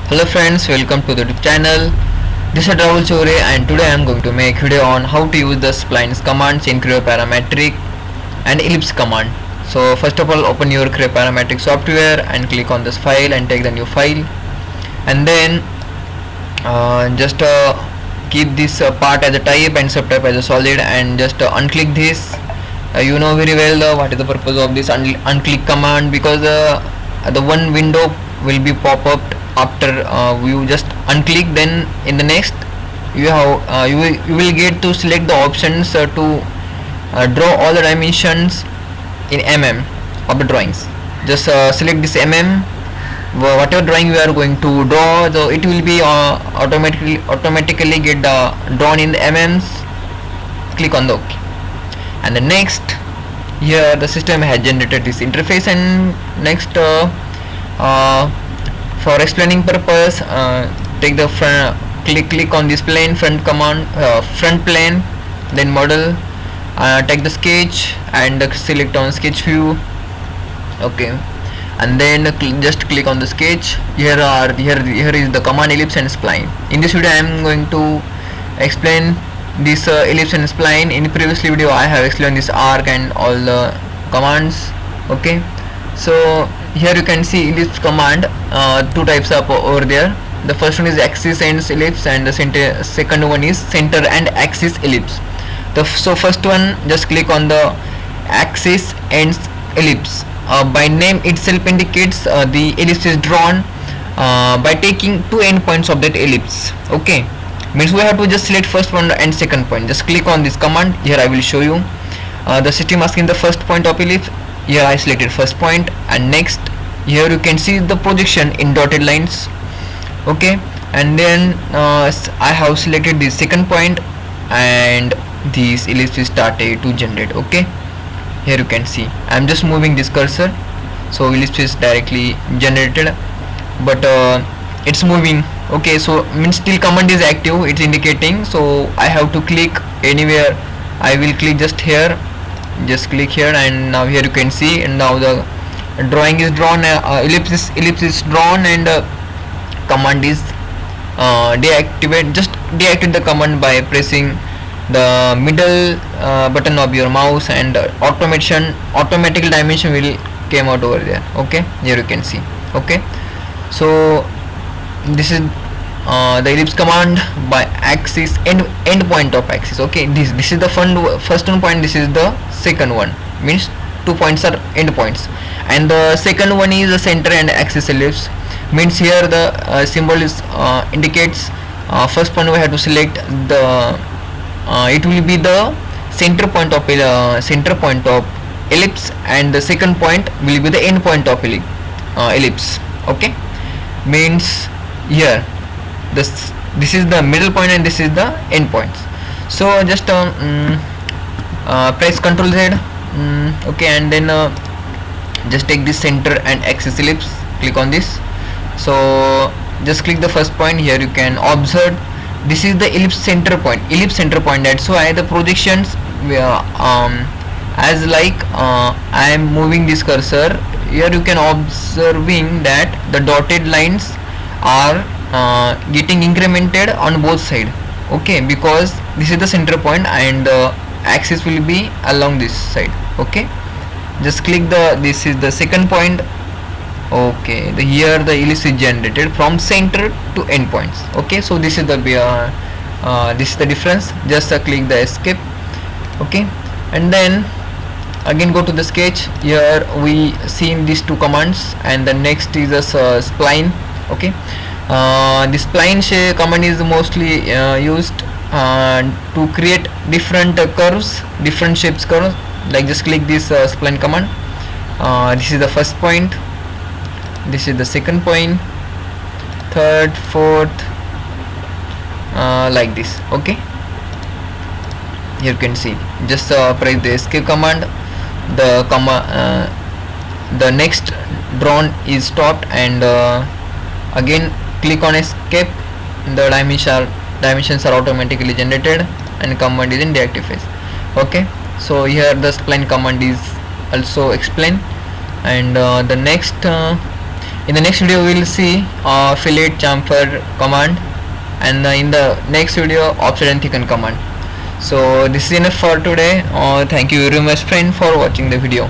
Hello friends, welcome to the YouTube channel. This is Rahul Chore and today I am going to make video on how to use the splines commands in Creoparametric and Ellipse command. So first of all, open your Creoparametric software and click on this file and take the new file, and then just keep this part as a type and subtype as a solid, and just unclick this. You know very well what is the purpose of this unclick command, because the one window will be pop up after you just unclick. Then in the next you have you will get to select the options to draw all the dimensions in of the drawings. Just select this whatever drawing you are going to draw, so it will be automatically get drawn in the Click on the OK, and the next, here the system has generated this interface. And next, for explaining purpose, take the click on this plane front command, front plane, then model, take the sketch and select on sketch view. Okay, and then just click on the sketch. Here is the command ellipse and spline. In this video I am going to explain this ellipse and spline. In the previous video I have explained this arc and all the commands. Okay, so here you can see ellipse command, two types of over there. The first one is axis ends ellipse, and the second one is center and axis ellipse. So first one, just click on the axis ends ellipse. By name itself indicates the ellipse is drawn by taking two endpoints of that ellipse. Okay, means we have to just select first one and second point. Just click on this command. Here I will show you the system asking the first point of ellipse. Here I selected first point, and next here you can see the projection in dotted lines. Okay, and then I have selected the second point, and this ellipse is started to generate. Okay, here you can see I am just moving this cursor, so ellipse is directly generated, but it's moving. Okay, so means still command is active, it's indicating. So I have to click anywhere. I will click just here, just click here, and now here you can see, and now the drawing is drawn, ellipse is drawn, and command is deactivate. Just deactivate the command by pressing the middle button of your mouse, and automatic dimension will came out over there. Okay, here you can see. Okay, so this is the ellipse command by axis end point of axis. Okay, this is the first one point, this is the second one, means 2 points are end points, and the second one is the center and axis ellipse. Means here the symbol is indicates first point we have to select the it will be the center point of ellipse, and the second point will be the end point of ellipse. Okay, means here this is the middle point and this is the end points. So just press Ctrl Z. Okay, and then just take this center and axis ellipse, click on this. So just click the first point. Here you can observe this is the ellipse center point. That's why the projections as like I am moving this cursor. Here you can observing that the dotted lines are getting incremented on both sides. Okay, because this is the center point and the axis will be along this side. Okay, just click this is the second point. Okay, here the ellipse is generated from center to end points. Okay, so this is the difference. Just click the escape. Okay, and then again go to the sketch. Here we seen these two commands, and the next is the spline. Okay, this spline command is mostly used to create different curves, different shapes curves. Like just click this spline command. This is the first point, this is the second point, third, fourth, like this. Okay, here you can see. Just press the escape command. The next drawn is stopped, and again click on escape. The dimensions are automatically generated, and command is in deactive phase. Okay, so here the spline command is also explained, and the next In the next video we will see fillet chamfer command, and in the next video offset and thicken command. So this is enough for today. Thank you very much friend for watching the video.